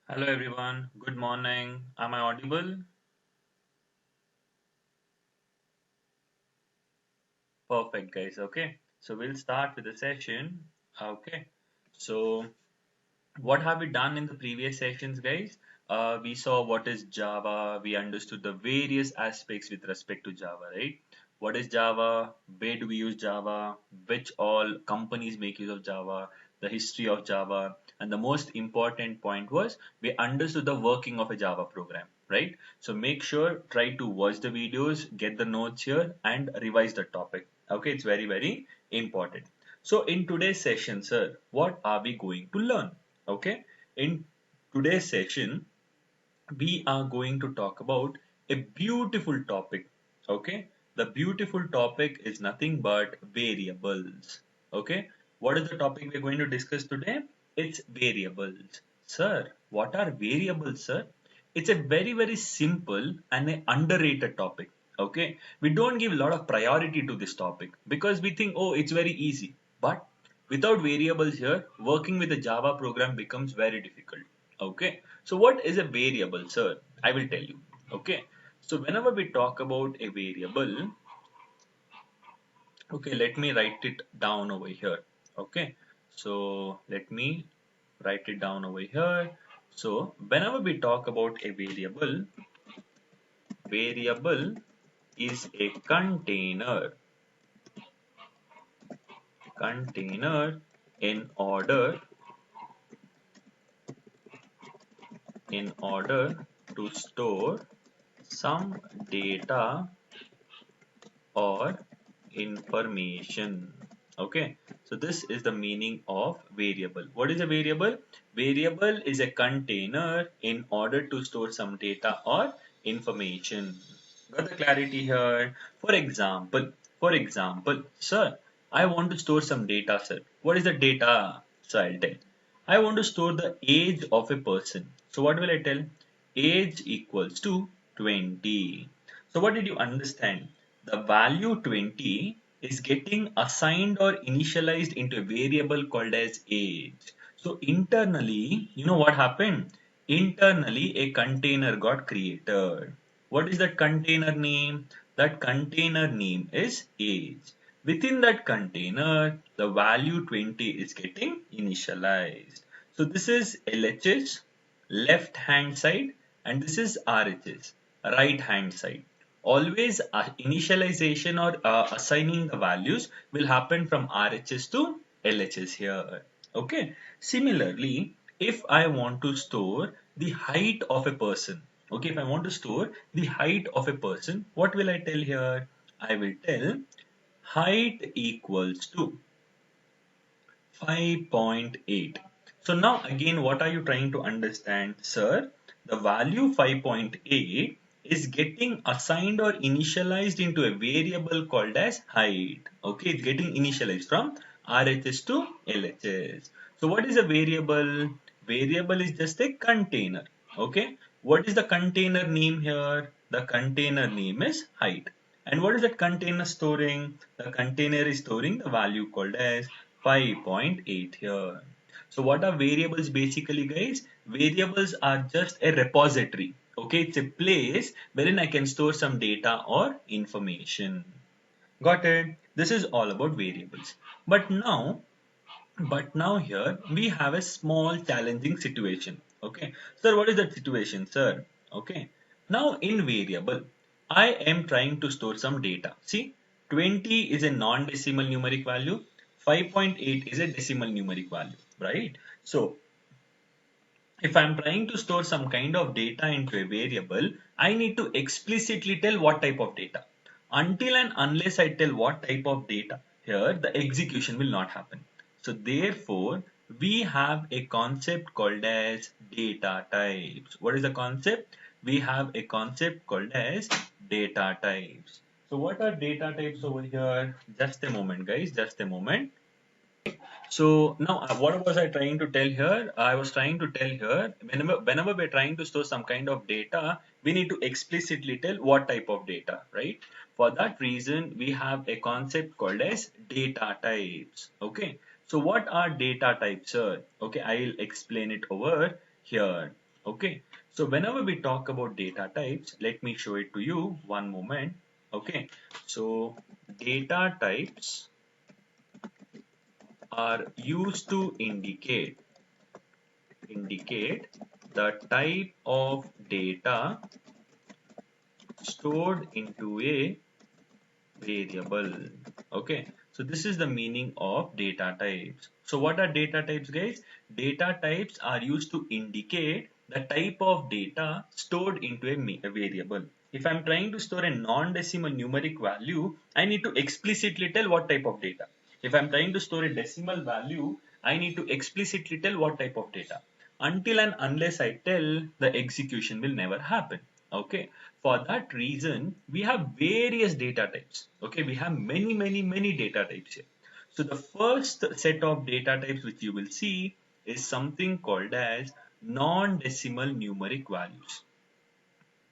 Hello everyone, good morning. Am I audible? Perfect, guys. Okay, so we'll start with the session. Okay, so what have we done in the previous sessions, guys? We saw what is Java, we understood the various aspects with respect to Java, right? What is Java? Where do we use Java? Which all companies make use of Java? The history of Java, and the most important point was we understood the working of a Java program, right? So make sure try to watch the videos, get the notes here, and revise the topic. Okay, it's very, very important. So in today's session, sir, what are we going to learn? Okay, in today's session, we are going to talk about a beautiful topic. Okay, the beautiful topic is nothing but variables. Okay, what is the topic we're going to discuss today? It's variables. Sir, what are variables, sir? It's a very, very simple and an underrated topic. Okay, we don't give a lot of priority to this topic because we think, oh, it's very easy. But without variables here, working with a Java program becomes very difficult. Okay, so what is a variable, sir? I will tell you. Okay, so whenever we talk about a variable, okay, let me write it down over here. Okay, so let me write it down over here. So whenever we talk about a variable is a container in order to store some data or information. Okay, so this is the meaning of variable. What is a variable? Variable is a container in order to store some data or information. Got the clarity here? For example, sir, I want to store some data, sir. What is the data? So I'll tell. I want to store the age of a person. So what will I tell? Age equals to 20. So what did you understand? The value 20 is getting assigned or initialized into a variable called as age. So internally, you know what happened? Internally, a container got created. What is that container name? That container name is age. Within that container, the value 20 is getting initialized. So this is LHS, left hand side, and this is RHS, right hand side. Always initialization or assigning the values will happen from RHS to LHS here. Okay. Similarly, if I want to store the height of a person, okay, if I want to store the height of a person, what will I tell here? I will tell height equals to 5.8. So now again, what are you trying to understand, sir? The value 5.8 is getting assigned or initialized into a variable called as height. Okay, it's getting initialized from RHS to LHS. So what is a variable? Variable is just a container. Okay, what is the container name here? The container name is height. And what is that container storing? The container is storing the value called as 5.8 here. So what are variables basically, guys? Variables are just a repository. Okay, it's a place wherein I can store some data or information. Got it? This is all about variables. But now, but now here we have a small challenging situation. Okay, sir, what is that situation, sir? Okay, now in variable, I am trying to store some data. See, 20 is a non-decimal numeric value, 5.8 is a decimal numeric value, right? So if I'm trying to store some kind of data into a variable, I need to explicitly tell what type of data. Until and unless I tell what type of data, here the execution will not happen. So therefore, we have a concept called as data types. What is the concept? We have a concept called as data types. So what are data types over here? Just a moment, guys, just a moment. So now, what was I trying to tell here? I was trying to tell here, whenever we're trying to store some kind of data, we need to explicitly tell what type of data, right? For that reason, we have a concept called as data types. Okay. So what are data types, sir? Okay, I'll explain it over here. Okay, so whenever we talk about data types, let me show it to you one moment. Okay, so data types are used to indicate the type of data stored into a variable. Okay, so this is the meaning of data types. So what are data types, guys? Data types are used to indicate the type of data stored into a variable. If I'm trying to store a non-decimal numeric value, I need to explicitly tell what type of data. If I'm trying to store a decimal value, I need to explicitly tell what type of data. Until and unless I tell, the execution will never happen. Okay, for that reason, we have various data types. Okay, we have many data types here. So the first set of data types which you will see is something called as non-decimal numeric values.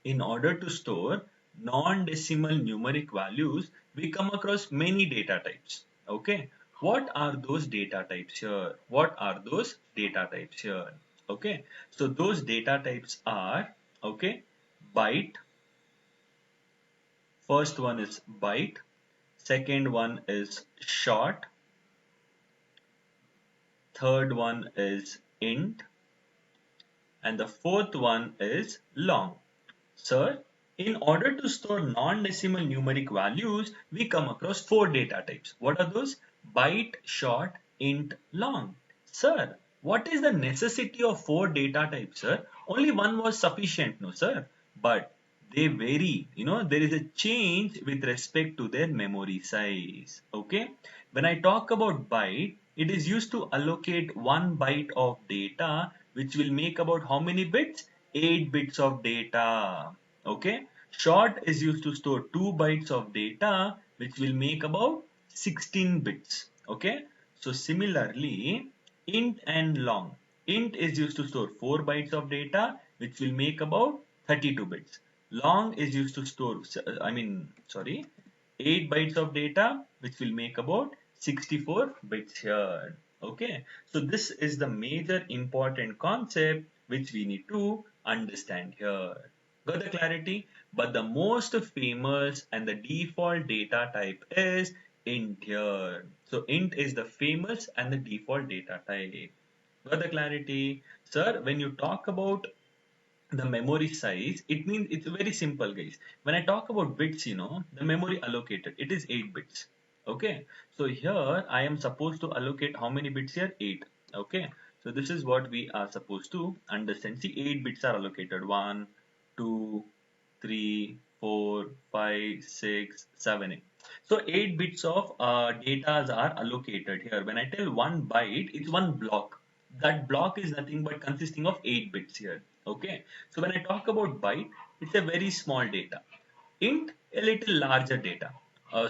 In order to store non-decimal numeric values, we come across many data types. Okay, what are those data types here? What are those data types here? Okay, so those data types are, okay, byte. First one is byte, second one is short, third one is int, and the fourth one is long. Sir, in order to store non-decimal numeric values, we come across four data types. What are those? Byte, short, int, long. Sir, what is the necessity of four data types, sir? Only one was sufficient, no, sir. But they vary. There is a change with respect to their memory size. Okay. When I talk about byte, it is used to allocate 1 byte of data, which will make about how many bits? 8 bits of data. Okay. Short is used to store 2 bytes of data, which will make about 16 bits. Okay. So similarly, int and long. Int is used to store 4 bytes of data, which will make about 32 bits. Long is used to store, 8 bytes of data, which will make about 64 bits here. Okay, so this is the major important concept which we need to understand here. Got the clarity? But the most famous and the default data type is int here. So int is the famous and the default data type. Got the clarity? Sir, when you talk about the memory size, it means it's very simple, guys. When I talk about bits, the memory allocated, it is 8 bits. Okay, so here I am supposed to allocate how many bits here? 8. Okay, so this is what we are supposed to understand. See, 8 bits are allocated: 1, 2, 3, 4, 5, 6, 7, 8. So 8 bits of data are allocated here. When I tell 1 byte, it's one block. That block is nothing but consisting of 8 bits here. Okay, so when I talk about byte, it's a very small data. Int, a little larger data.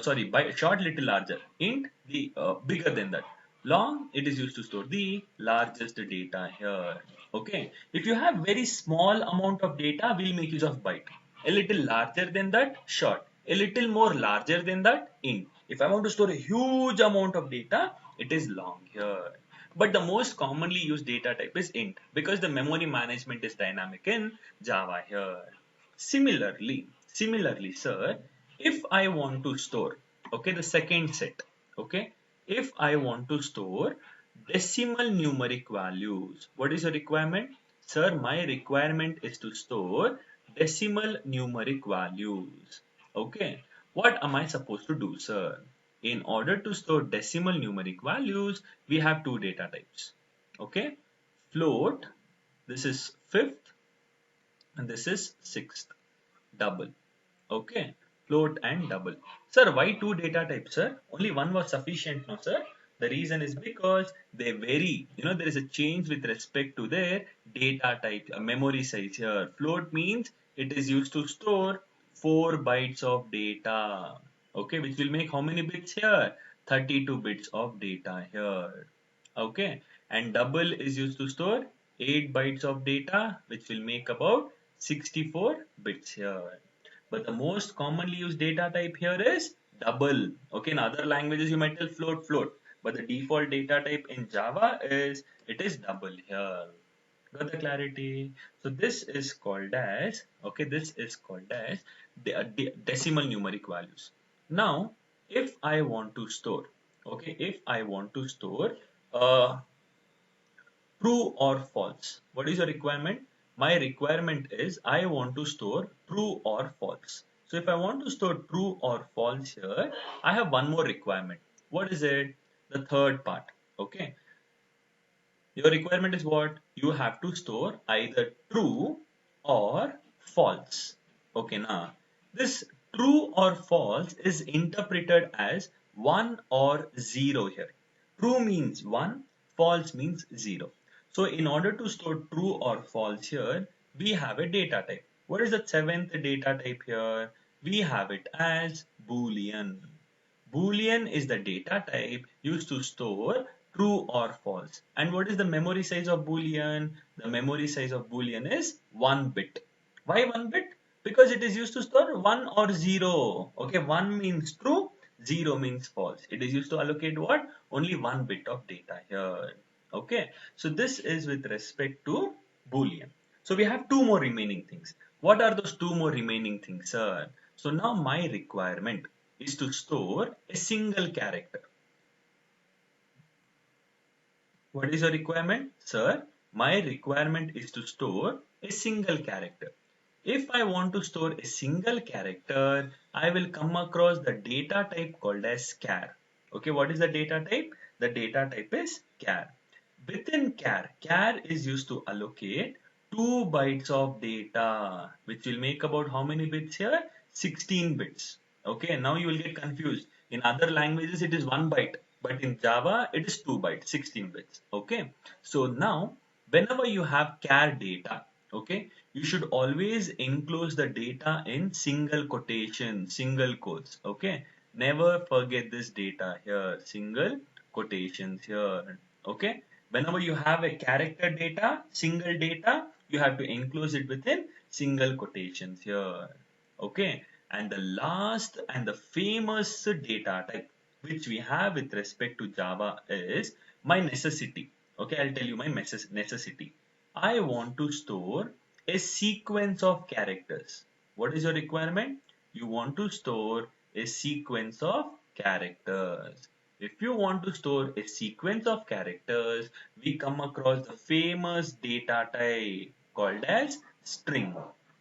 Sorry, byte, short, little larger. Int, the bigger than that. Long, it is used to store the largest data here. Okay, if you have very small amount of data, we'll make use of byte. A little larger than that, short. A little more larger than that, int. If I want to store a huge amount of data, it is long here. But the most commonly used data type is int, because the memory management is dynamic in Java here. Similarly, sir, if I want to store, okay, the second set, okay, if I want to store decimal numeric values, what is the requirement? Sir, my requirement is to store decimal numeric values. Okay, what am I supposed to do, sir? In order to store decimal numeric values, we have two data types. Okay, float, this is fifth, and this is sixth, double. Okay, float and double. Sir, why two data types, sir? Only one was sufficient, no, sir? The reason is because they vary. There is a change with respect to their data type, memory size here. Float means it is used to store 4 bytes of data. Okay, which will make how many bits here? 32 bits of data here. Okay, and double is used to store 8 bytes of data, which will make about 64 bits here. But the most commonly used data type here is double. Okay, in other languages you might tell float, but the default data type in Java is, it is double here. Got the clarity? So this is called as, okay, this is called as decimal numeric values. Now, if I want to store, okay, if I want to store uh, true or false, what is your requirement? My requirement is I want to store true or false. So if I want to store true or false here, I have one more requirement. What is it? The third part. Okay. Your requirement is what? You have to store either true or false. Okay, now this true or false is interpreted as 1 or 0 here. True means 1, false means 0. So in order to store true or false here, we have a data type. What is the seventh data type here? We have it as Boolean. Boolean is the data type used to store true or false. And what is the memory size of Boolean? The memory size of Boolean is 1 bit. Why 1 bit? Because it is used to store 1 or 0. Okay, 1 means true, 0 means false. It is used to allocate what? Only 1 bit of data here. Okay, so this is with respect to Boolean. So we have two more remaining things. What are those two more remaining things, sir? So now my requirement is to store a single character. What is your requirement? Sir, my requirement is to store a single character. If I want to store a single character, I will come across the data type called as char. Okay, what is the data type? The data type is char. Within char is used to allocate 2 bytes of data, which will make about how many bits here? 16 bits. Okay, now you will get confused. In other languages, it is 1 byte, but in Java, it is 2 bytes, 16 bits. Okay, so now whenever you have char data, okay, you should always enclose the data in single quotation, single quotes. Okay, never forget this data here, single quotations here. Okay, whenever you have a character data, single data, you have to enclose it within single quotations here. Okay, and the last and the famous data type which we have with respect to Java is my necessity. Okay, I'll tell you my necessity. I want to store a sequence of characters. What is your requirement? You want to store a sequence of characters. If you want to store a sequence of characters, we come across the famous data type called as string.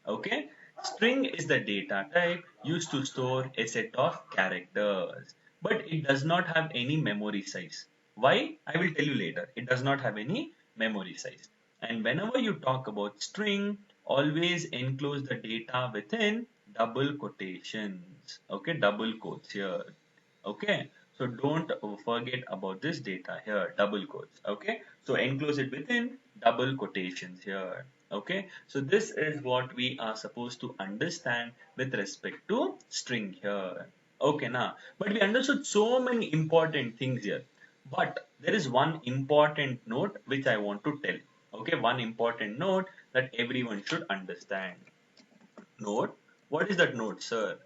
Okay, string is the data type used to store a set of characters, but it does not have any memory size. Why? I will tell you later. It does not have any memory size. And whenever you talk about string, always enclose the data within double quotations. Okay, double quotes here. Okay, so don't forget about this data here, double quotes. Okay, so enclose it within double quotations here. Okay, so this is what we are supposed to understand with respect to string here. Okay, now, but we understood so many important things here. But there is one important note which I want to tell. Okay, one important note that everyone should understand. Note, what is that note, sir?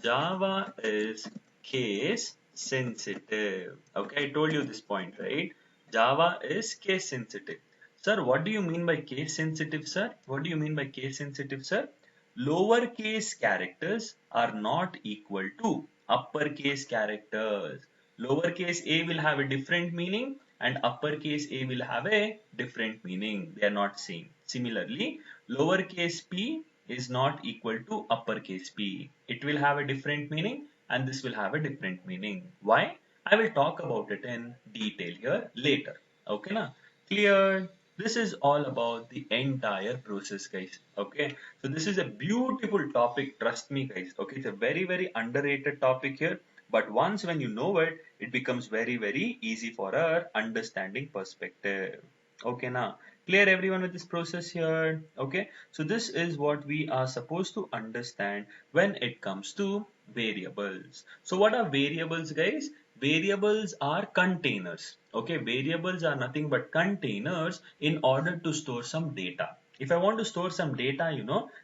Java is case sensitive. Okay, I told you this point, right? Java is case sensitive. Sir, what do you mean by case sensitive, sir? What do you mean by case sensitive, sir? Lowercase characters are not equal to uppercase characters. Lowercase a will have a different meaning and uppercase a will have a different meaning. They are not same. Similarly, lowercase p is not equal to uppercase p. It will have a different meaning and this will have a different meaning. Why? I will talk about it in detail here later. Okay, na? Clear? This is all about the entire process, guys. Okay, so this is a beautiful topic, trust me, guys. Okay, it's a very, very underrated topic here. But once when you know it, it becomes very, very easy for our understanding perspective. Okay, now clear everyone with this process here. Okay, so this is what we are supposed to understand when it comes to variables. So what are variables, guys? Variables are containers. Okay, variables are nothing but containers in order to store some data. If I want to store some data,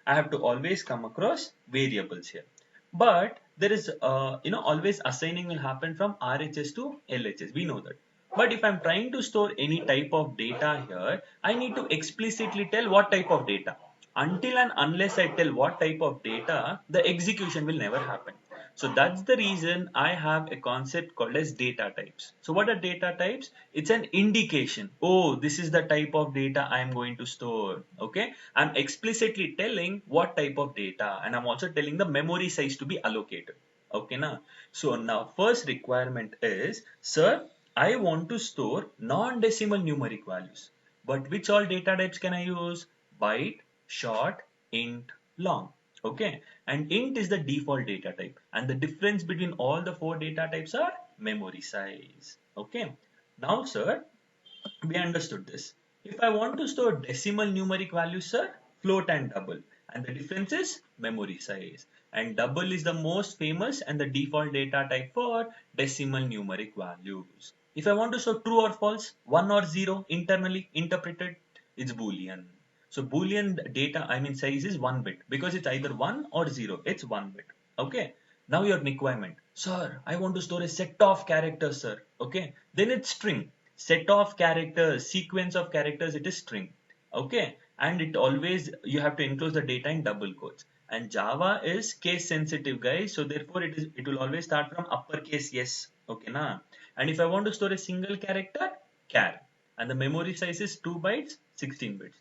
I have to always come across variables here. But there is, always assigning will happen from RHS to LHS. We know that. But if I'm trying to store any type of data here, I need to explicitly tell what type of data. Until and unless I tell what type of data, the execution will never happen. So that's the reason I have a concept called as data types. So what are data types? It's an indication. Oh, this is the type of data I am going to store. Okay. I'm explicitly telling what type of data, and I'm also telling the memory size to be allocated. Okay, now. So now first requirement is, sir, I want to store non-decimal numeric values. But which all data types can I use? Byte, short, int, long. Okay. And int is the default data type. And the difference between all the four data types are memory size. Okay. Now, sir, we understood this. If I want to store decimal numeric values, sir, float and double. And the difference is memory size. And double is the most famous and the default data type for decimal numeric values. If I want to store true or false, 1 or 0 internally interpreted, it's Boolean. So Boolean data, I mean size is 1 bit because it's either 1 or 0. It's 1 bit. Okay. Now your requirement. Sir, I want to store a set of characters, sir. Okay. Then it's string. Set of characters, sequence of characters, it is string. Okay. And it always, you have to enclose the data in double quotes. And Java is case sensitive, guys. So therefore it will always start from uppercase yes. Okay, na? And if I want to store a single character, char. And the memory size is 2 bytes, 16 bits,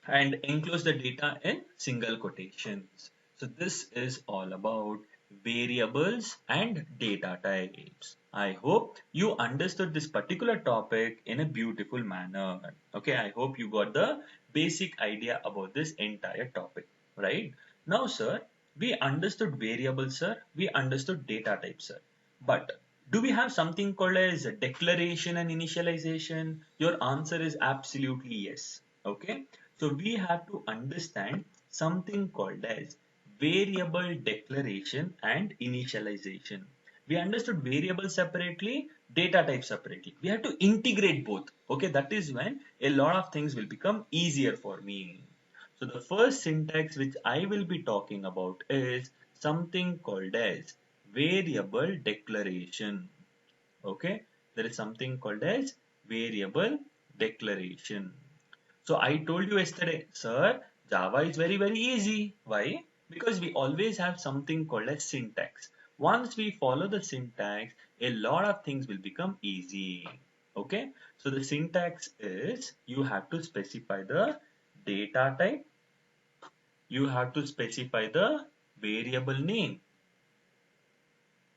and enclose the data in single quotations. So this is all about variables and data types. I hope you understood this particular topic in a beautiful manner. Okay, I hope you got the basic idea about this entire topic, right? Now, sir, we understood variables, sir. We understood data types, sir. But do we have something called as declaration and initialization? Your answer is absolutely yes. Okay. So we have to understand something called as variable declaration and initialization. We understood variable separately, data type separately. We have to integrate both. Okay, that is when a lot of things will become easier for me. So the first syntax which I will be talking about is something called as variable declaration. Okay, there is something called as variable declaration. So I told you yesterday, sir, Java is very, very easy. Why? Because we always have something called as syntax. Once we follow the syntax, a lot of things will become easy. Okay. So the syntax is, you have to specify the data type. You have to specify the variable name,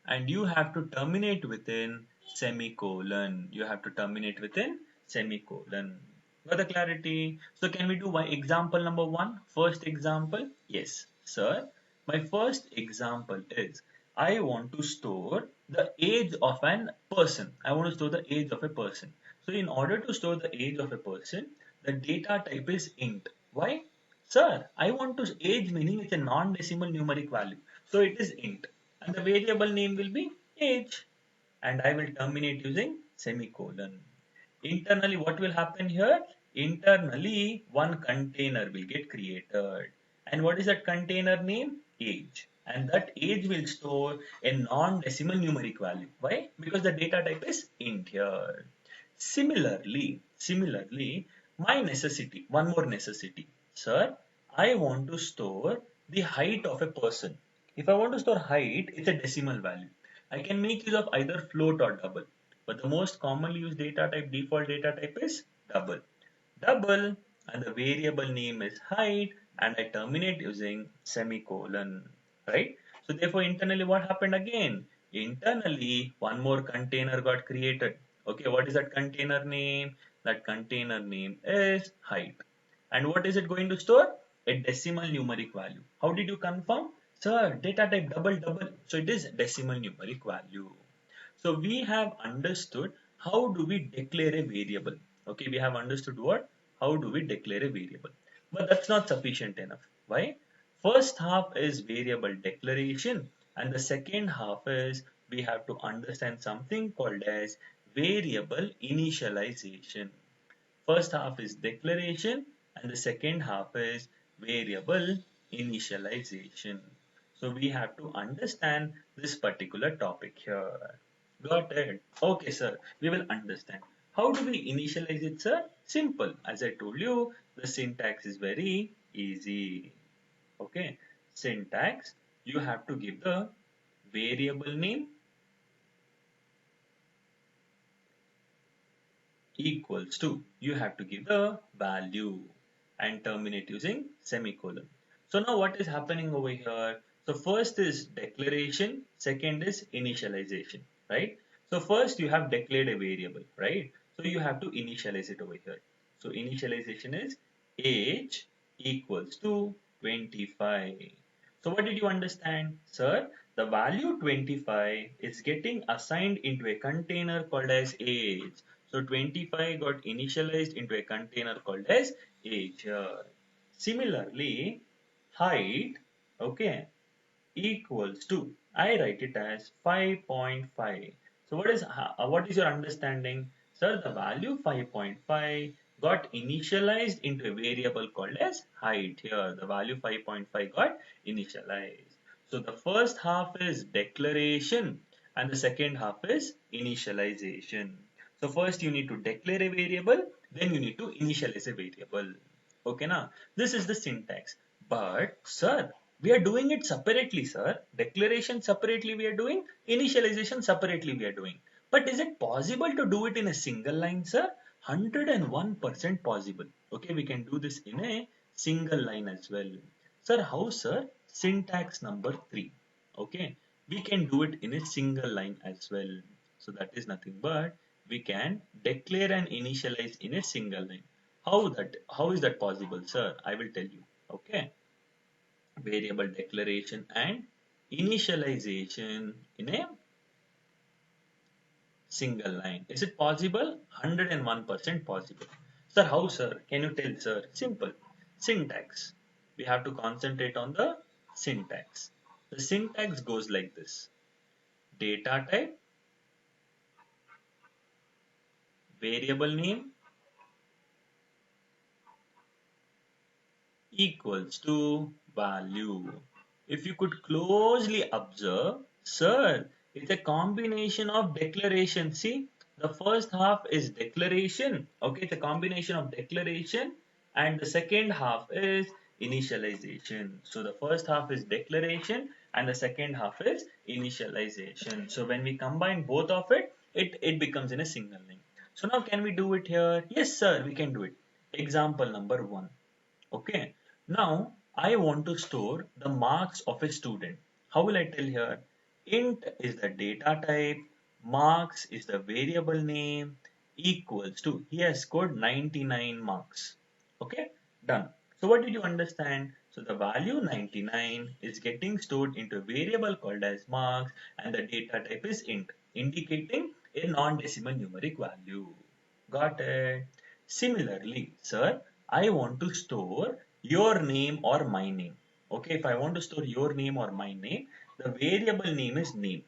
and you have to terminate within semicolon. You have to terminate within semicolon. Got the clarity? So can we do example number one? First example? Yes, sir. My first example is, I want to store the age of an person. I want to store the age of a person. So in order to store the age of a person, the data type is int. Why? Sir, I want to age, meaning it's a non-decimal numeric value. So it is int. And the variable name will be age. And I will terminate using semicolon. Internally, what will happen here? Internally, one container will get created. And what is that container name? Age. And that age will store a non-decimal numeric value. Why? Because the data type is int here. Similarly, my necessity, one more necessity. Sir, I want to store the height of a person. If I want to store height, it's a decimal value. I can make use of either float or double. But the most commonly used data type, default data type is double. Double, and the variable name is height, and I terminate using semicolon, right? So therefore internally what happened again? Internally one more container got created. Okay, what is that container name? That container name is height. And what is it going to store? A decimal numeric value. How did you confirm? Sir, data type double. So it is decimal numeric value. So we have understood how do we declare a variable. Okay, we have understood what? How do we declare a variable? But that's not sufficient enough. Why? First half is variable declaration, and the second half is we have to understand something called as variable initialization. First half is declaration and the second half is variable initialization. So we have to understand this particular topic here. Got it. Okay, sir. We will understand. How do we initialize it, sir? Simple. As I told you, the syntax is very easy. Okay. Syntax, you have to give the variable name equals to, you have to give the value and terminate using semicolon. So now what is happening over here? So first is declaration, second is initialization, right? So first you have declared a variable, right? So you have to initialize it over here. So initialization is age equals to 25. So what did you understand, sir? The value 25 is getting assigned into a container called as age. So 25 got initialized into a container called as age here. Similarly, height, okay, equals to, I write it as 5.5. So what is your understanding? Sir, the value 5.5 got initialized into a variable called as height here. The value 5.5 got initialized. So the first half is declaration and the second half is initialization. So first you need to declare a variable, then you need to initialize a variable. Okay, now this is the syntax. But sir, we are doing it separately, sir. Declaration separately we are doing, initialization separately we are doing. But is it possible to do it in a single line, sir? 101% possible. Okay, we can do this in a single line as well. Sir, how, sir? Syntax number 3. Okay, we can do it in a single line as well. So that is nothing but we can declare and initialize in a single line. How is that possible, sir? I will tell you. Okay, variable declaration and initialization in a single line. Is it possible? 101% possible. Sir, how, sir? Can you tell, sir? Simple. Syntax. We have to concentrate on the syntax. The syntax goes like this. Data type, variable name equals to value. If you could closely observe, sir, it's a combination of declaration. See, the first half is declaration. Okay, it's a combination of declaration and the second half is initialization. So the first half is declaration and the second half is initialization. So when we combine both of it, it becomes in a single line. So now can we do it here? Yes, sir, we can do it. Example number 1. Okay, now I want to store the marks of a student. How will I tell here? Int is the data type, marks is the variable name, equals to, he has scored 99 marks. Okay, done. So what did you understand? So the value 99 is getting stored into a variable called as marks and the data type is int, indicating a non-decimal numeric value. Got it? Similarly, sir, I want to store your name or my name. Okay, if I want to store your name or my name, the variable name is name.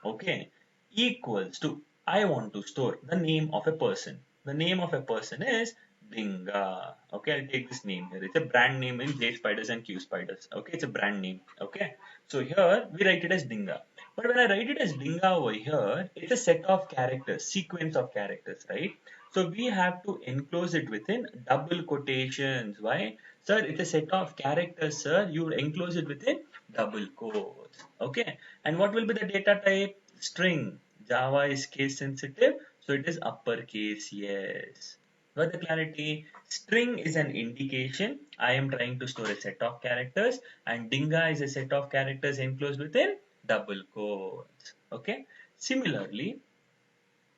Okay, equals to, I want to store the name of a person. The name of a person is Dinga. Okay, I'll take this name here. It's a brand name in J Spiders and Q Spiders. Okay, it's a brand name. Okay, so here we write it as Dinga. But when I write it as Dinga over here, it's a set of characters, sequence of characters, right? So we have to enclose it within double quotations. Why? Sir, it's a set of characters, sir. You enclose it within double quotes. Okay. And what will be the data type? String. Java is case sensitive, so it is uppercase, yes. Got the clarity? String is an indication. I am trying to store a set of characters, and Dinga is a set of characters enclosed within double quotes. Okay. Similarly,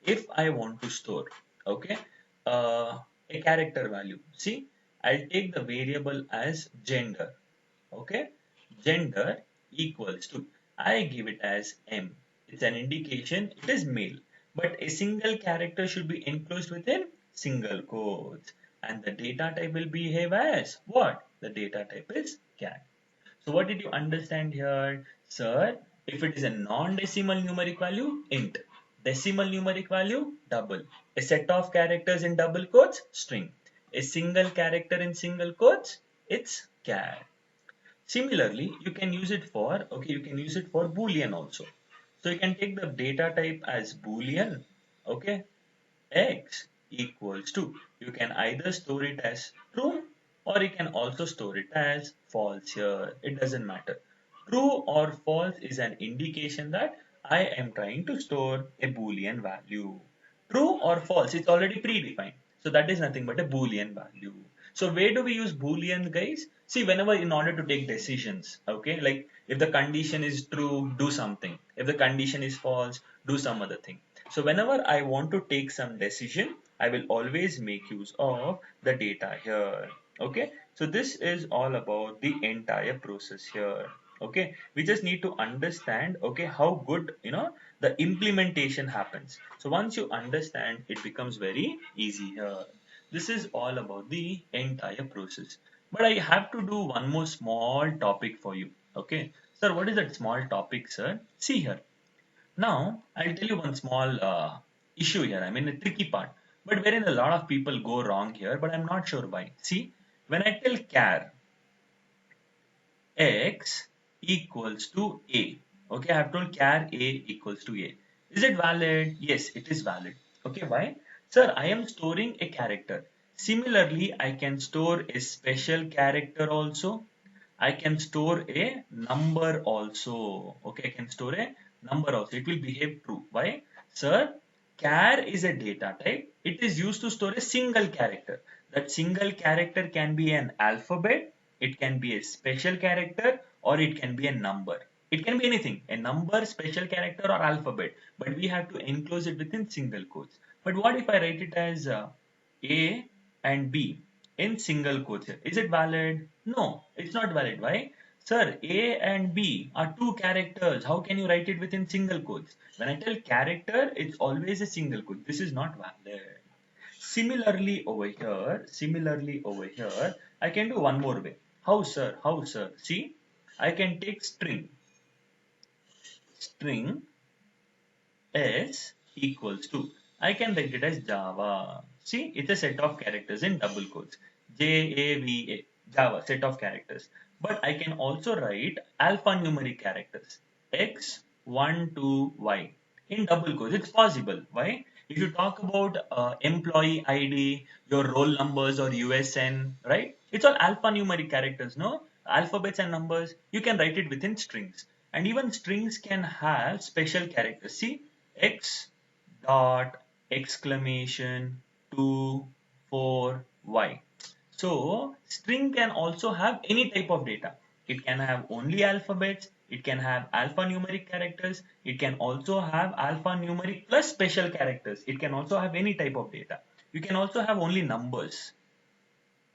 if I want to store, okay, a character value. See, I'll take the variable as gender. Okay, gender equals to, I give it as M. It's an indication it is male, but a single character should be enclosed within single quotes. And the data type will behave as what? The data type is cat. So what did you understand here? Sir, if it is a non-decimal numeric value, int. Decimal numeric value, double. A set of characters in double quotes, string. A single character in single quotes, it's char. Similarly, you can use it for, okay, you can use it for Boolean also. So you can take the data type as Boolean, okay, x equals to, you can either store it as true or you can also store it as false here. It doesn't matter. True or false is an indication that I am trying to store a Boolean value. True or false, it's already predefined. So that is nothing but a Boolean value. So where do we use Boolean, guys? See, whenever in order to take decisions, okay, like if the condition is true, do something. If the condition is false, do some other thing. So whenever I want to take some decision, I will always make use of the data here. Okay, so this is all about the entire process here. Okay, we just need to understand, okay, how good, the implementation happens. So once you understand, it becomes very easy here. This is all about the entire process. But I have to do one more small topic for you. Okay, sir, what is that small topic, sir? See here. Now, I'll tell you one small issue here. I mean, a tricky part, but wherein a lot of people go wrong here, but I'm not sure why. See, when I tell char x equals to a, okay, I have told char a equals to a. Is it valid? Yes, it is valid. Okay, why? Sir, I am storing a character. Similarly, I can store a special character also. I can store a number also. Okay, I can store a number also. It will behave true. Why? Sir, char is a data type. It is used to store a single character. That single character can be an alphabet, it can be a special character, or it can be a number. It can be anything, a number, special character, or alphabet. But we have to enclose it within single quotes. But what if I write it as A and B in single quotes here? Is it valid? No, it's not valid. Why? Sir, A and B are two characters. How can you write it within single quotes? When I tell character, it's always a single quote. This is not valid. Similarly over here, I can do one more way. How, sir? How, sir? See, I can take string S equals to, I can write it as Java. See, it's a set of characters in double quotes. Java, Java, set of characters. But I can also write alphanumeric characters. X, 1, 2, Y in double quotes. It's possible. Why? If you talk about employee ID, your roll numbers or USN, right? It's all alphanumeric characters, no? Alphabets and numbers. You can write it within strings. And even strings can have special characters. See, X dot exclamation 2 4 Y. So string can also have any type of data. It can have only alphabets, it can have alphanumeric characters, it can also have alphanumeric plus special characters. It can also have any type of data. You can also have only numbers.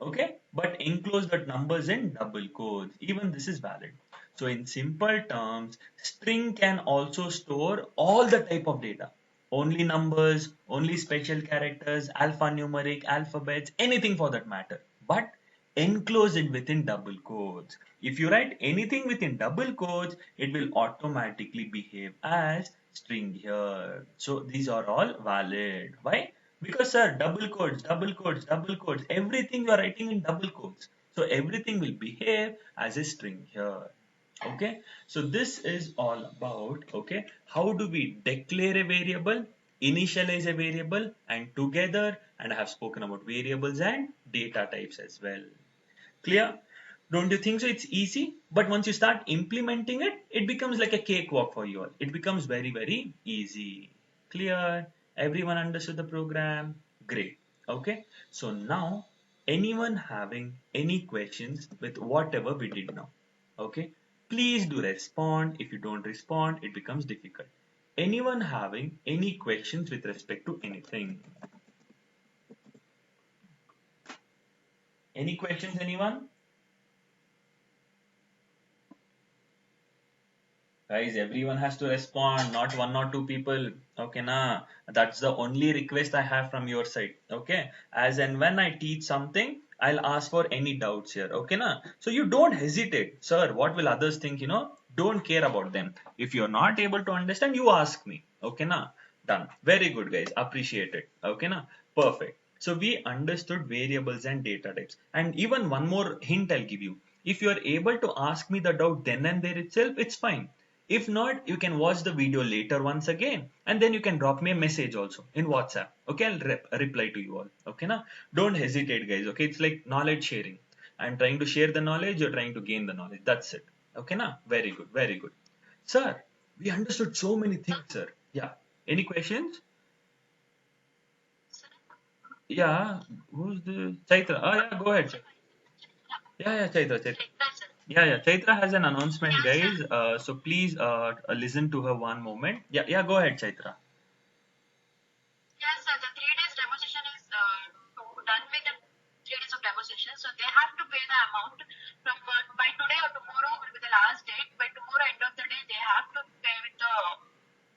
Okay, but enclose that numbers in double quotes. Even this is valid. So in simple terms, string can also store all the type of data. Only numbers, only special characters, alphanumeric, alphabets, anything for that matter. But enclose it within double quotes. If you write anything within double quotes, it will automatically behave as string here. So these are all valid. Why? Because sir, double quotes, double quotes, double quotes, everything you are writing in double quotes. So everything will behave as a string here. Okay, so this is all about, okay, how do we declare a variable, initialize a variable, and together, and I have spoken about variables and data types as well. Clear? Don't you think so? It's easy, but once you start implementing it, it becomes like a cakewalk for you all. It becomes very, very easy. Clear? Everyone understood the program? Great. Okay. So now, anyone having any questions with whatever we did now? Okay. Please do respond. If you don't respond, it becomes difficult. Anyone having any questions with respect to anything? Any questions, anyone? Guys, everyone has to respond, not one or two people. Okay, nah. That's the only request I have from your side. Okay. As and when I teach something, I'll ask for any doubts here. Okay, nah. So you don't hesitate. Sir, what will others think? Don't care about them. If you're not able to understand, you ask me. Okay, nah. Done. Very good, guys. Appreciate it. Okay, nah. Perfect. So we understood variables and data types. And even one more hint I'll give you. If you are able to ask me the doubt then and there itself, it's fine. If not, you can watch the video later once again, and then you can drop me a message also in WhatsApp. Okay, I'll reply to you all. Okay, now don't hesitate, guys. Okay, it's like knowledge sharing. I'm trying to share the knowledge, you're trying to gain the knowledge. That's it. Okay, now very good, very good. Sir, we understood so many things, sir. Yeah. Any questions? Yeah. Who's the Chaitra? Oh, yeah, go ahead. Yeah, yeah, Chaitra, Chaitra. Yeah, yeah. Chaitra has an announcement, guys. So please listen to her one moment. Yeah, yeah. Go ahead, Chaitra. Yes, the 3 days demo session is done with the 3 days of demo session. So they have to pay the amount from by today or tomorrow will be the last date. By tomorrow end of the day, they have to pay with the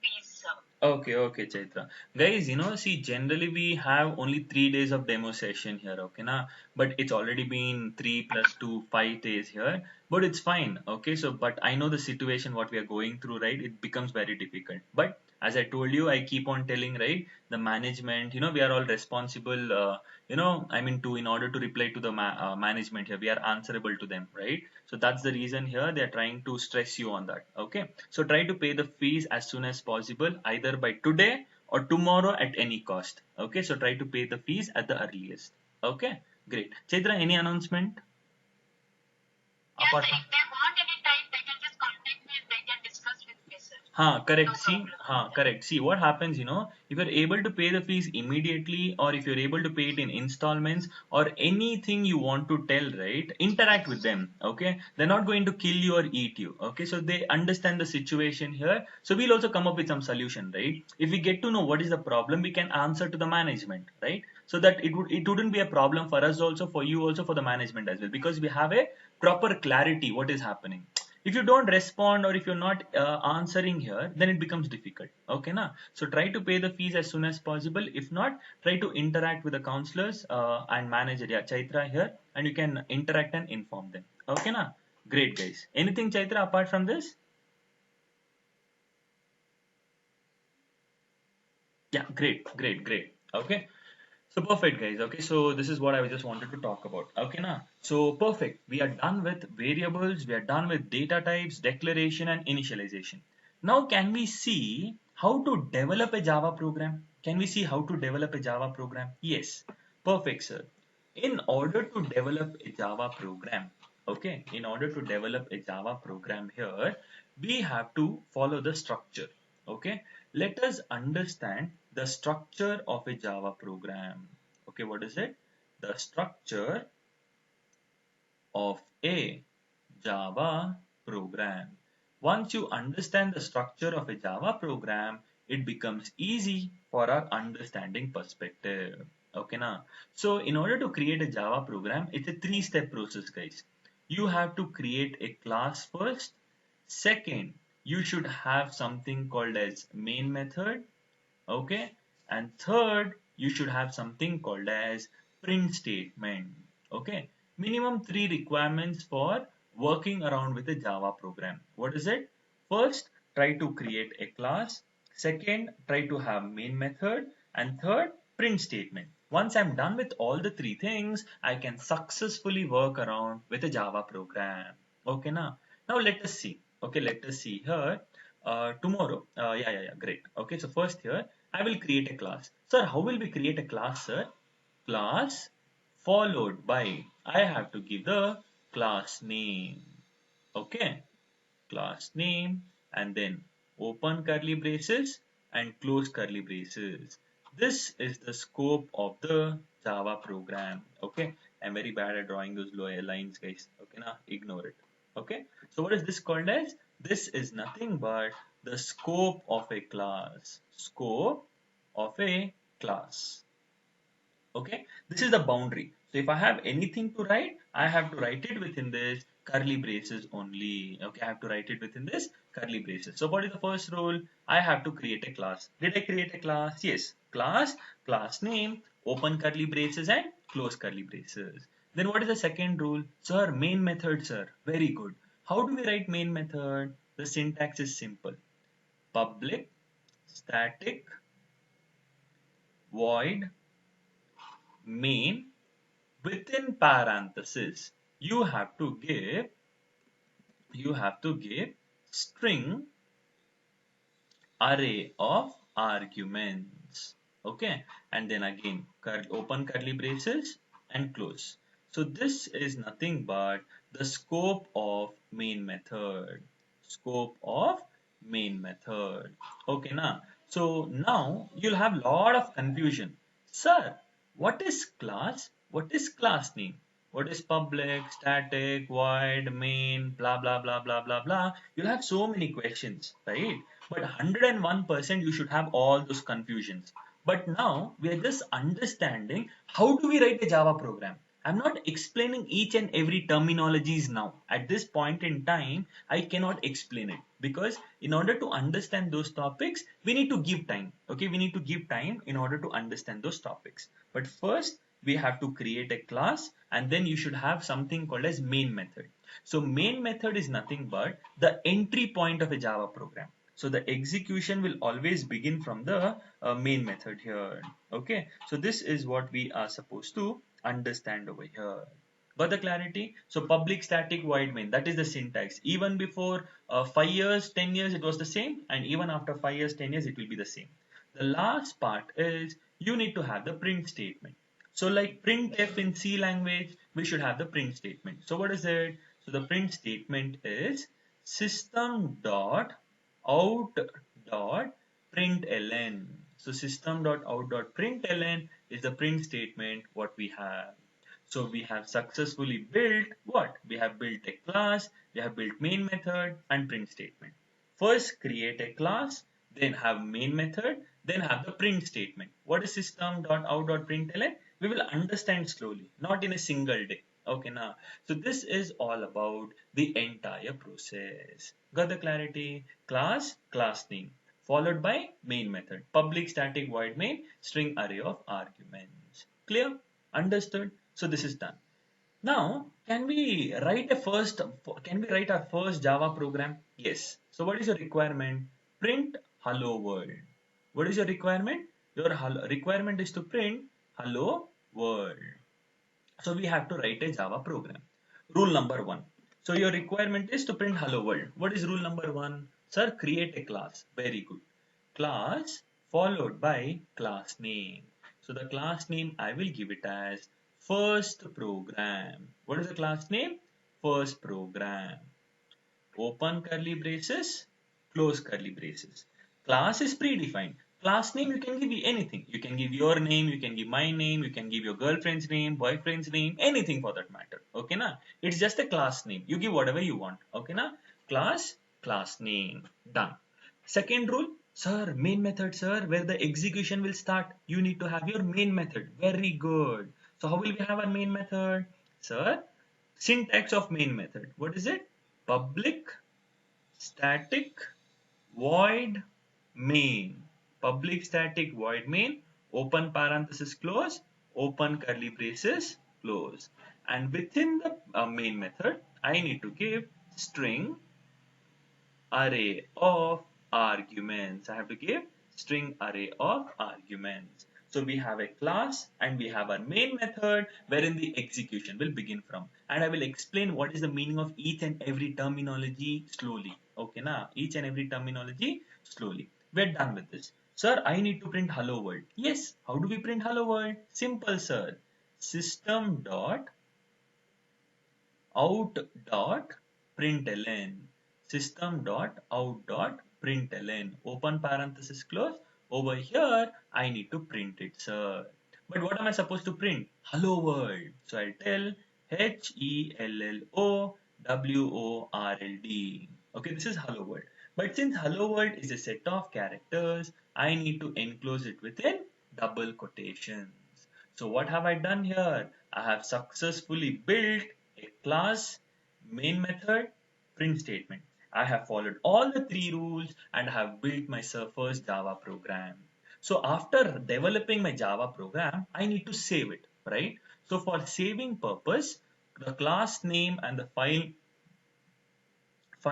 fees. Okay, okay, Chaitra. Guys, see, generally we have only 3 days of demo session here, okay, na? But it's already been 3 + 2, 5 days here, but it's fine, okay? So, but I know the situation what we are going through, right? It becomes very difficult. But as I told you, I keep on telling, right? The management, we are all responsible, I mean, in order to reply to the management here, we are answerable to them, right? So that's the reason here they are trying to stress you on that, okay? So try to pay the fees as soon as possible, either by today or tomorrow at any cost, okay? So try to pay the fees at the earliest, okay? Great. Chaitra, any announcement Yes, apart sir. from? If they want any time, they can just contact me and they can discuss with me, sir. No Correct. See, problem. correct. See, what happens, if you're able to pay the fees immediately, or if you're able to pay it in installments, or anything you want to tell, right? Interact with them, okay? They're not going to kill you or eat you, okay? So they understand the situation here. So we'll also come up with some solution, right? If we get to know what is the problem, we can answer to the management, right? So that it wouldn't be a problem for us also, for you also, for the management as well, because we have a proper clarity what is happening. If you don't respond, or if you're not answering here, then it becomes difficult, okay na? So try to pay the fees as soon as possible. If not, try to interact with the counselors and manager, yeah, Chaitra here, and you can interact and inform them, okay na? Great, guys. Anything, Chaitra, apart from this? Yeah, great, great, great. Okay. So perfect, guys. Okay, so this is what I just wanted to talk about. Okay, now, so perfect. We are done with variables. We are done with data types, declaration, and initialization. Now, can we see how to develop a Java program? Can we see how to develop a Java program? Yes, perfect, sir. In order to develop a Java program, okay, in order to develop a Java program here, we have to follow the structure. Okay, let us understand the structure of a Java program. Okay, what is it? The structure of a Java program. Once you understand the structure of a Java program, it becomes easy for our understanding perspective. Okay, now, so in order to create a Java program, it's a three-step process, guys. You have to create a class first. Second, you should have something called as main method. Okay, and third, you should have something called as print statement. Okay, minimum three requirements for working around with a Java program. What is it? First, try to create a class. Second, try to have main method. And third, print statement. Once I'm done with all the three things, I can successfully work around with a Java program. Okay, now let us see. Okay, let us see here. Tomorrow, yeah, great. Okay, so first here, I will create a class. Sir, how will we create a class, sir? Class followed by, I have to give the class name. Okay, class name, and then open curly braces and close curly braces. This is the scope of the Java program. Okay, I'm very bad at drawing those lower lines, guys. Okay, now ignore it. Okay, so what is this called as? This is nothing but the scope of a class. Scope of a class. Okay, this is the boundary. So if I have anything to write, I have to write it within this curly braces only. Okay, I have to write it within this curly braces. So what is the first rule? I have to create a class. Did I create a class? Yes, class name, open curly braces and close curly braces. Then what is the second rule? Sir, main method, sir. Very good. How do we write main method? The syntax is simple. Public static void main, within parenthesis you have to give string array of arguments. Okay, and then again open curly braces and close. So this is nothing but the scope of main method. Scope of main method. Okay, now so now you'll have lot of confusion. Sir, what is class? What is class name? What is public, static, void, main, blah blah blah blah blah blah. You'll have so many questions, right? But 101% you should have all those confusions. But now we are just understanding how do we write a Java program. I'm not explaining each and every terminologies now. At this point in time, I cannot explain it because in order to understand those topics, we need to give time. Okay, we need to give time in order to understand those topics. But first, we have to create a class and then you should have something called as main method. So main method is nothing but the entry point of a Java program. So the execution will always begin from the main method here. Okay, so this is what we are supposed to understand over here. Got the clarity? So public static void main, that is the syntax. Even before 5 years, 10 years, it was the same, and even after 5 years, 10 years, it will be the same. The last part is you need to have the print statement. So like printf in C language, we should have the print statement. So what is it? So the print statement is system dot out dot println. So system dot out dot println is the print statement what we have. So we have successfully built what? We have built a class, we have built main method and print statement. First create a class, then have main method, then have the print statement. What is system.out.println? We will understand slowly, not in a single day. Okay, now. So this is all about the entire process. Got the clarity? Class, class name, followed by main method, public static void main, string array of arguments. Clear? Understood? So this is done. Now, can we write our first Java program? Yes. So what is your requirement? Print hello world. What is your requirement? Your requirement is to print hello world. So we have to write a Java program. Rule number one. So your requirement is to print hello world. What is rule number one? Sir, create a class. Very good. Class followed by class name. So the class name I will give it as first program. What is the class name? First program. Open curly braces, close curly braces. Class is predefined. Class name you can give anything. You can give your name, you can give my name, you can give your girlfriend's name, boyfriend's name, anything for that matter. Okay na? It's just a class name. You give whatever you want. Okay na? Class, class name. Done. Second rule, sir, main method, sir, where the execution will start. You need to have your main method. Very good. So how will we have our main method? Sir, syntax of main method. What is it? Public static void main. Public static void main, open parenthesis close, open curly braces close. And within the main method, I need to give string array of arguments. I have to give string array of arguments. So we have a class and we have our main method wherein the execution will begin from. And I will explain what is the meaning of each and every terminology slowly. Okay, now each and every terminology slowly. We're done with this. Sir, I need to print hello world. Yes, how do we print hello world? Simple, sir. System dot out dot println. System dot out dot println. Open parenthesis close. Over here, I need to print it, sir. But what am I supposed to print? Hello world. So I'll tell HELLOWORLD. Okay, this is hello world. But since hello world is a set of characters, I need to enclose it within double quotations. So what have I done here? I have successfully built a class, main method, print statement. I have followed all the three rules and have built my first Java program. So after developing my Java program, I need to save it, right? So for saving purpose, the class name and the file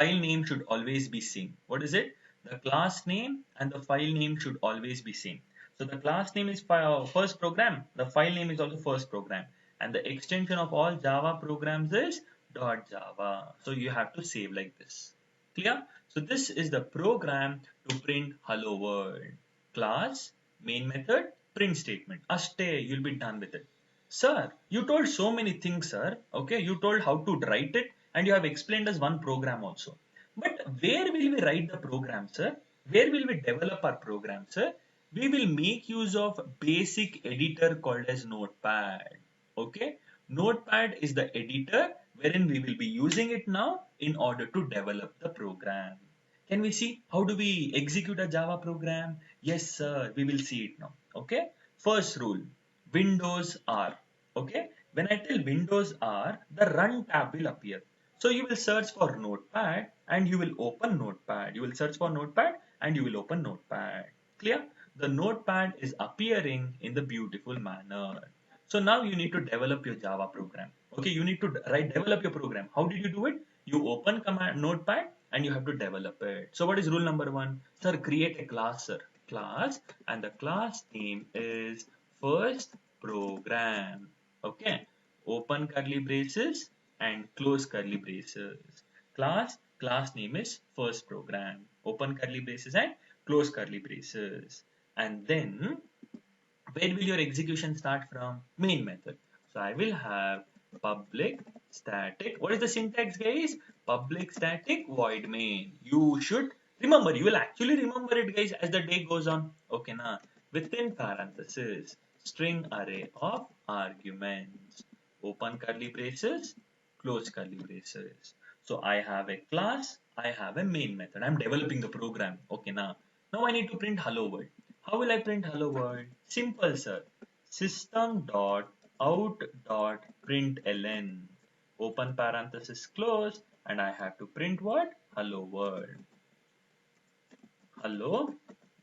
name should always be same. What is it? The class name and the file name should always be same. So the class name is first program. The file name is also first program. And the extension of all Java programs is .java. So you have to save like this. Clear? So this is the program to print hello world. Class, main method, print statement. Aste, you'll be done with it. Sir, you told so many things, sir. Okay, you told how to write it and you have explained us one program also. But where will we write the program, sir? Where will we develop our program, sir? We will make use of basic editor called as Notepad. Okay, Notepad is the editor wherein we will be using it now in order to develop the program. Can we see how do we execute a Java program? Yes, sir, we will see it now. Okay, first rule, Windows R. Okay, when I tell Windows R, the Run tab will appear. So you will search for Notepad and you will open Notepad. You will search for Notepad and you will open Notepad. Clear? The Notepad is appearing in the beautiful manner. So now you need to develop your Java program. Okay, you need to develop your program. How did you do it? You open command Notepad and you have to develop it. So what is rule number one? Sir, create a class, sir. Class, and the class name is first program. Okay, open curly braces and close curly braces. Class name is first program. Open curly braces and close curly braces. And then where will your execution start from? Main method. So I will have public static. What is the syntax, guys? Public static void main. You should remember. You will actually remember it, guys, as the day goes on. Okay, na. Within parenthesis, string array of arguments. Open curly braces, close curly braces. So I have a class. I have a main method. I'm developing the program. Okay, na. Now I need to print hello world. How will I print hello world? Simple, sir. System dot out dot println. Open parenthesis close, and I have to print what? Hello world. Hello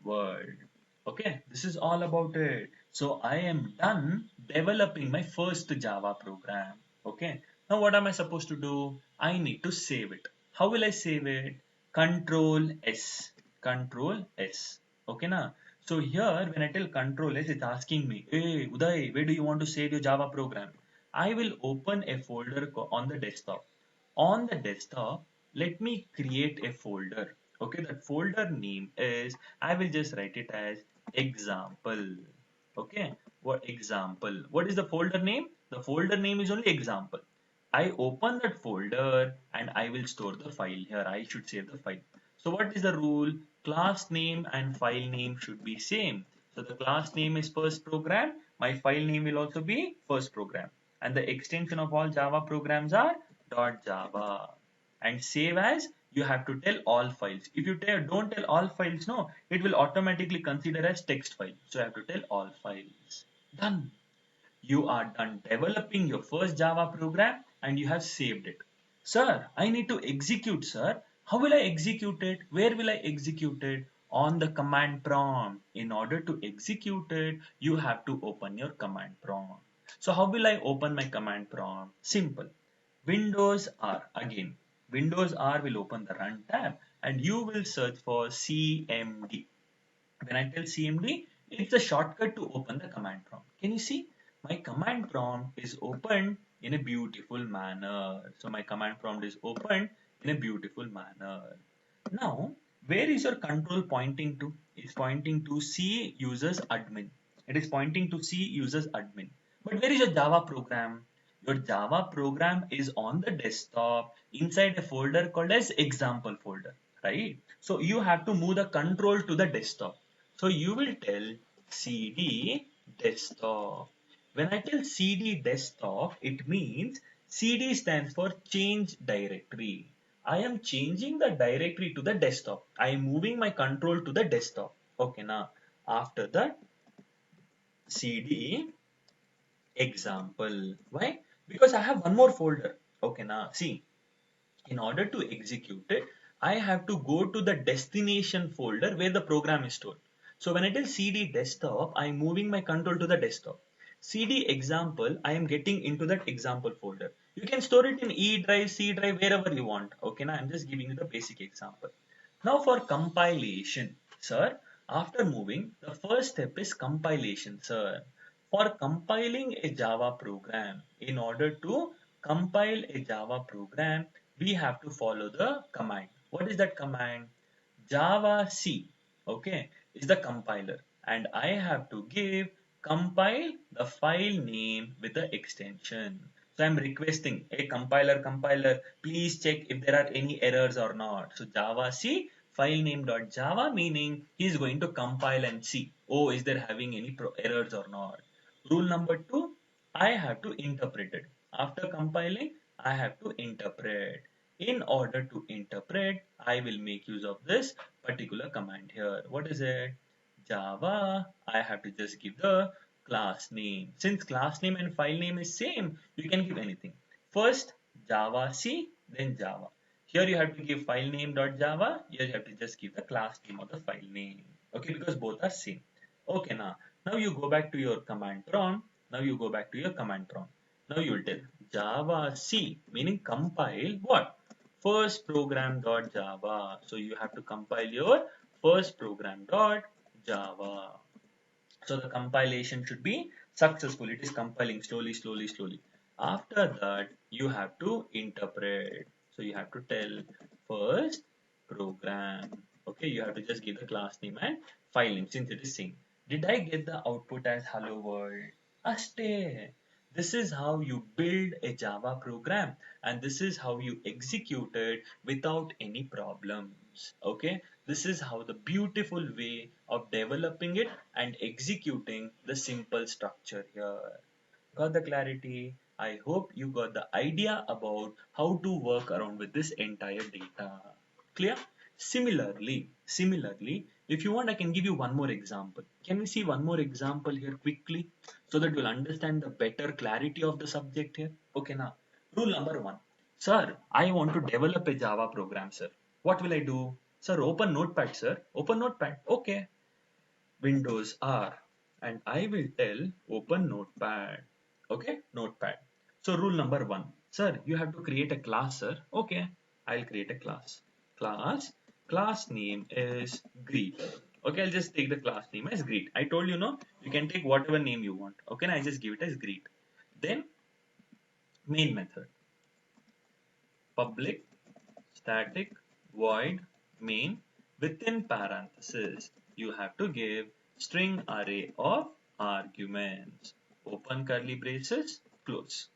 world. Okay, this is all about it. So I am done developing my first Java program. Okay, now what am I supposed to do? I need to save it. How will I save it? Control S. Control S. Okay, na? So here, when I tell Control S, it's asking me, hey, Uday, where do you want to save your Java program? I will open a folder on the desktop. On the desktop, let me create a folder. Okay, that folder name is, I will just write it as example. Okay, what example? What is the folder name? The folder name is only example. I open that folder and I will store the file here. I should save the file. So what is the rule? Class name and file name should be same. So the class name is first program. My file name will also be first program. And the extension of all Java programs are .java. And save as, you have to tell all files. If you don't tell all files, no, it will automatically consider as text file. So you have to tell all files. Done. You are done developing your first Java program and you have saved it. Sir, I need to execute, sir. How will I execute it? Where will I execute it? On the command prompt. In order to execute it, you have to open your command prompt. So how will I open my command prompt? Simple. Windows R again. Windows R will open the run tab and you will search for CMD. When I tell CMD, it's a shortcut to open the command prompt. Can you see? My command prompt is opened in a beautiful manner. So my command prompt is opened in a beautiful manner. Now, where is your control pointing to? It's pointing to C users admin. It is pointing to C users admin. But where is your Java program? Your Java program is on the desktop inside a folder called as example folder, right? So you have to move the control to the desktop. So you will tell cd desktop. When I tell cd desktop, it means cd stands for change directory. I am changing the directory to the desktop. I am moving my control to the desktop. Okay, now after that, cd example. Why? Because I have one more folder. Okay, now see, in order to execute it, I have to go to the destination folder where the program is stored. So when I tell cd desktop, I am moving my control to the desktop. cd example, I am getting into that example folder. You can store it in E drive, C drive, wherever you want. Okay, now I'm just giving you the basic example. Now for compilation, sir, after moving, the first step is compilation, sir. For compiling a Java program, in order to compile a Java program, we have to follow the command. What is that command? Java C, okay, is the compiler, and I have to give compile the file name with the extension. So I'm requesting a compiler, please check if there are any errors or not. So Java C file name dot Java, meaning he is going to compile and see, oh, is there having any errors or not. Rule number two, I have to interpret it. After compiling, I have to interpret. In order to interpret, I will make use of this particular command here. What is it? Java. I have to just give the class name. Since class name and file name is same, you can give anything. First, Java C, then Java. Here you have to give file name dot Java. Here you have to just give the class name of the file name. Okay, because both are same. Okay, now you go back to your command prompt. Now you go back to your command prompt. Now you will tell Java C, meaning compile what? First program dot Java. So you have to compile your first program dot Java. So the compilation should be successful. It is compiling slowly. After that, you have to interpret. So you have to tell first program. Okay, you have to just give the class name and file name since it is same. Did I get the output as hello world? Aste. This is how you build a Java program, and this is how you execute it without any problems. Okay, this is how the beautiful way of developing it and executing the simple structure here. Got the clarity? I hope you got the idea about how to work around with this entire data. Clear? Similarly, if you want, I can give you one more example. Can we see one more example here quickly so that you'll understand the better clarity of the subject here? Okay, now, rule number one. Sir, I want to develop a Java program, sir. What will I do? Sir, open Notepad, sir. Open Notepad. Okay. Windows R, and I will tell open Notepad. Okay, Notepad. So rule number one, sir, you have to create a class, sir. Okay, I'll create a class. Class name is greet. Okay, I'll just take the class name as greet. I told you no, you can take whatever name you want. Okay, I just give it as greet. Then main method, public static void main, within parenthesis you have to give string array of arguments, open curly braces, close.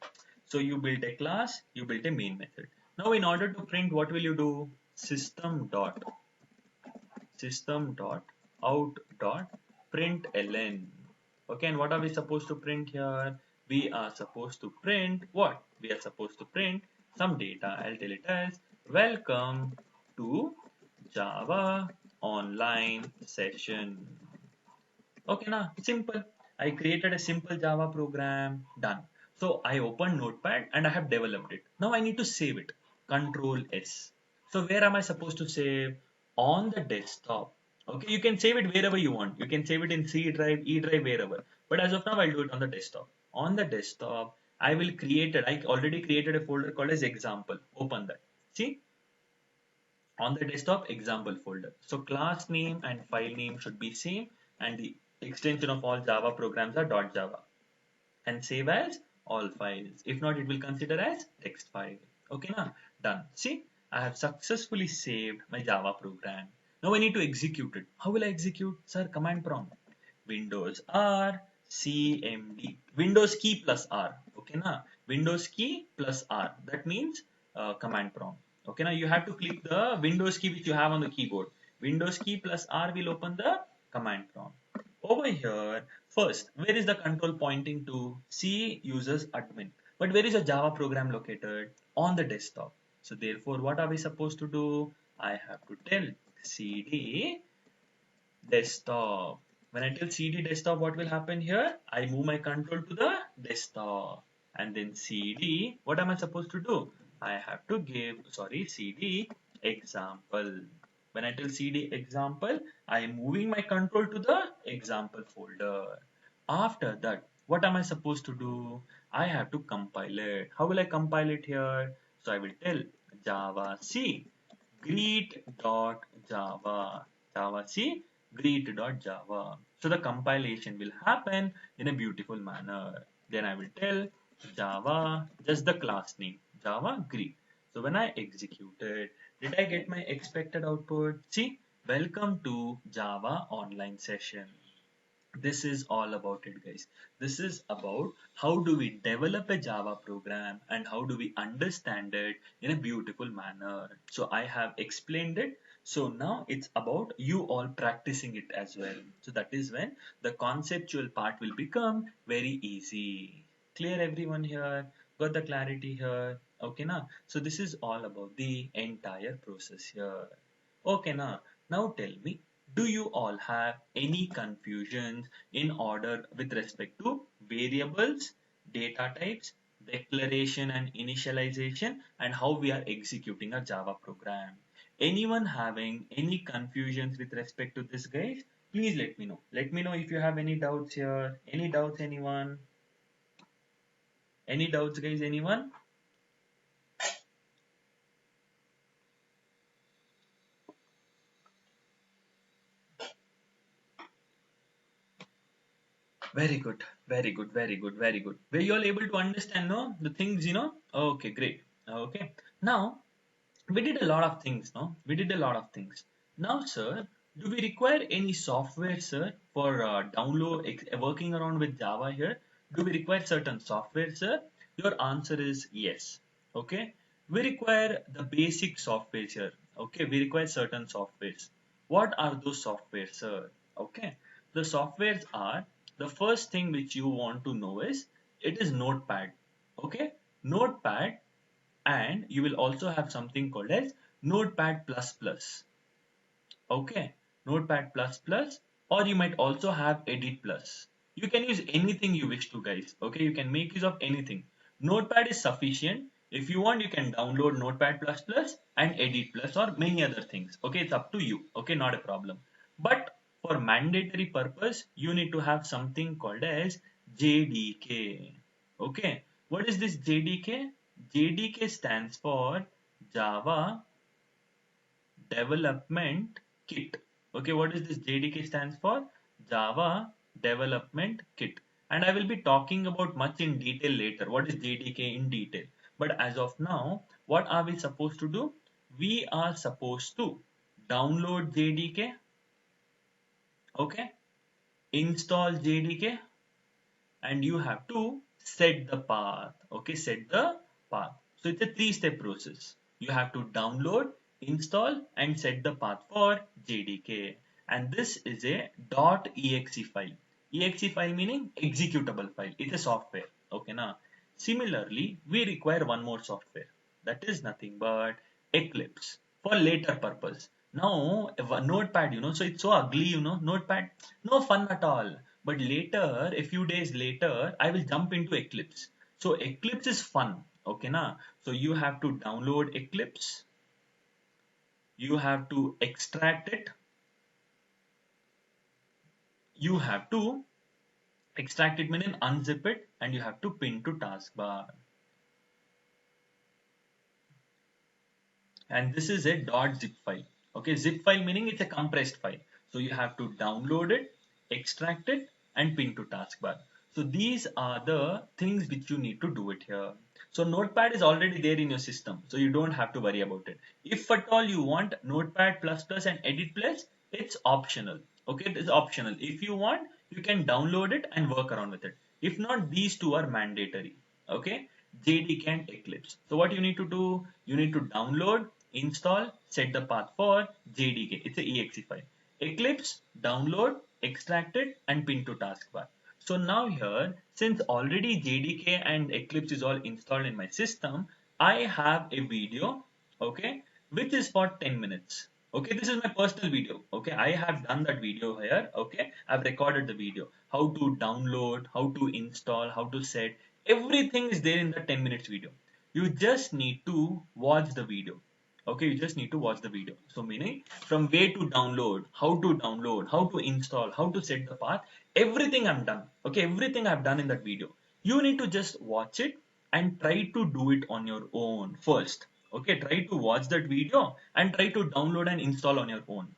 So you build a class, you build a main method. Now in order to print, what will you do? System dot out dot println. Okay, and what are we supposed to print here? We are supposed to print what? We are supposed to print some data. I'll tell it as welcome to Java online session. Okay, now simple. I created a simple Java program. Done. So I opened Notepad and I have developed it. Now I need to save it. Control S. So where am I supposed to save? On the desktop. Okay, you can save it wherever you want. You can save it in C drive, E drive, wherever. But as of now, I'll do it on the desktop. On the desktop, I will create it. I already created a folder called as example. Open that. See, on the desktop example folder. So class name and file name should be same, and the extension of all Java programs are .java, and save as all files. If not, it will consider as text file. Okay, now done. See, I have successfully saved my Java program. Now I need to execute it. How will I execute? Sir, command prompt. Windows R CMD. Windows key plus R. Okay, now Windows key plus R. That means command prompt. Okay, now you have to click the Windows key which you have on the keyboard. Windows key plus R will open the command prompt. Over here, first, where is the control pointing to? C uses admin. But where is a Java program located? On the desktop. So therefore, what are we supposed to do? I have to tell cd desktop. When I tell cd desktop, what will happen here? I move my control to the desktop. And then cd, what am I supposed to do? I have to give, cd example. When I tell cd example, I am moving my control to the example folder. After that, what am I supposed to do? I have to compile it. How will I compile it here? So I will tell java c greet.java. Java C greet.java. So the compilation will happen in a beautiful manner. Then I will tell Java, just the class name, Java greet. So when I execute it, Did I get my expected output? See, welcome to Java online session. This is all about it, guys. This is about how do we develop a Java program and how do we understand it in a beautiful manner. So I have explained it. So now it's about you all practicing it as well. So that is when the conceptual part will become very easy. Clear everyone here? Got the clarity here? Okay, now. So this is all about the entire process here. Okay, now tell me, do you all have any confusions in order with respect to variables, data types, declaration and initialization, and how we are executing a Java program? Anyone having any confusions with respect to this, guys? Please let me know. Let me know if you have any doubts here. Any doubts, anyone? Any doubts, guys? Anyone? Very good, very good, very good, very good. Were you all able to understand, no? The things, Okay, great. Okay. Now, we did a lot of things, no? We did a lot of things. Now, sir, do we require any software, sir, for working around with Java here? Do we require certain software, sir? Your answer is yes. Okay. We require the basic software here. Okay. We require certain softwares. What are those softwares, sir? Okay. The softwares are the first thing which you want to know is it is Notepad. Okay. Notepad, and you will also have something called as Notepad++. Okay, Notepad++, or you might also have Edit Plus. You can use anything you wish to, guys. Okay, you can make use of anything. Notepad is sufficient. If you want, you can download Notepad++ and Edit Plus or many other things. Okay, it's up to you. Okay, not a problem. But for mandatory purpose, you need to have something called as JDK. Okay, what is this JDK? JDK stands for Java Development Kit. Okay, what is this JDK stands for? Java Development Kit. And I will be talking about much in detail later. What is JDK in detail? But as of now, what are we supposed to do? We are supposed to download JDK, okay, install JDK, and you have to set the path. Okay, set the path. So it's a three-step process. You have to download, install, and set the path for JDK. And this is a .exe file. Exe file meaning executable file. It's a software. Okay, now similarly, we require one more software. That is nothing but Eclipse for later purpose. Now, if a notepad, so it's so ugly, notepad, no fun at all. But later, a few days later, I will jump into Eclipse. So Eclipse is fun. Okay, na? So you have to download Eclipse. You have to extract it. You have to extract it meaning unzip it, and you have to pin to taskbar. And this is a .zip file. Okay, zip file meaning it's a compressed file. So you have to download it, extract it, and pin to taskbar. So these are the things which you need to do it here. So Notepad is already there in your system, so you don't have to worry about it. If at all you want Notepad++ and Edit Plus, it's optional. Okay, it is optional. If you want, you can download it and work around with it. If not, these two are mandatory. Okay, JDK and Eclipse. So what you need to do, you need to download, install, set the path for JDK. It's a exe file. Eclipse, download, extract it, and pin to taskbar. So now here, since already JDK and Eclipse is all installed in my system, I have a video, okay, which is for 10 minutes. Okay, this is my personal video. Okay, I have done that video here. Okay, I've recorded the video. How to download, how to install, how to set. Everything is there in the 10 minutes video. You just need to watch the video. Okay, you just need to watch the video. So meaning from where to download, how to install, how to set the path, everything I'm done. Okay, everything I've done in that video. You need to just watch it and try to do it on your own first. Okay, try to watch that video and try to download and install on your own.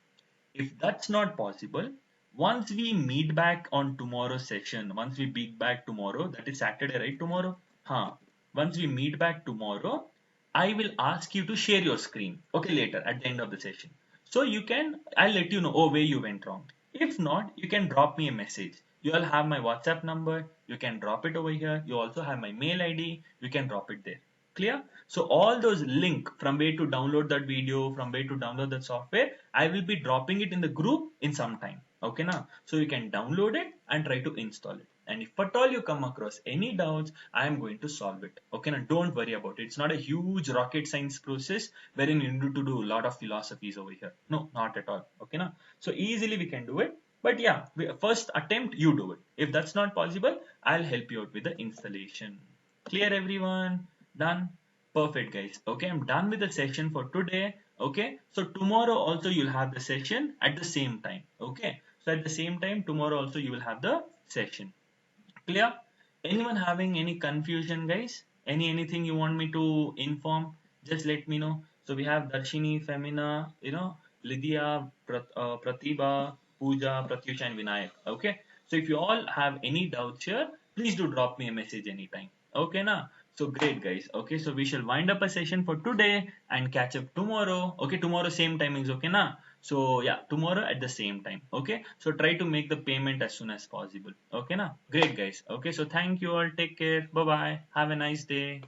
If that's not possible, once we meet back on tomorrow's session, once we meet back tomorrow, that is Saturday, right? Tomorrow? Huh. Once we meet back tomorrow, I will ask you to share your screen, okay, later at the end of the session. So you can, I'll let you know, oh, where you went wrong. If not, you can drop me a message. You all have my WhatsApp number. You can drop it over here. You also have my mail ID. You can drop it there. Clear? So all those link from where to download that video, from where to download that software, I will be dropping it in the group in some time. Okay, now, so you can download it and try to install it. And if at all you come across any doubts, I am going to solve it. Okay, now don't worry about it. It's not a huge rocket science process wherein you need to do a lot of philosophies over here. No, not at all. Okay, now, so easily we can do it. But yeah, first attempt you do it. If that's not possible, I'll help you out with the installation. Clear everyone? Done? Perfect guys. Okay, I'm done with the session for today. Okay, so tomorrow also you'll have the session at the same time. Okay, so at the same time tomorrow also you will have the session. Clear? Anyone having any confusion, guys? Anything you want me to inform? Just let me know. So we have Darshini, Femina, Lydia, Pratibha, Pooja, Pratyusha, and Vinayak. Okay. So if you all have any doubts here, please do drop me a message anytime. Okay, na? So great, guys. Okay, so we shall wind up a session for today and catch up tomorrow. Okay, tomorrow same timings. Okay, na? So yeah, tomorrow at the same time. Okay, so try to make the payment as soon as possible. Okay, na? Great, guys. Okay, so thank you all. Take care. Bye bye. Have a nice day.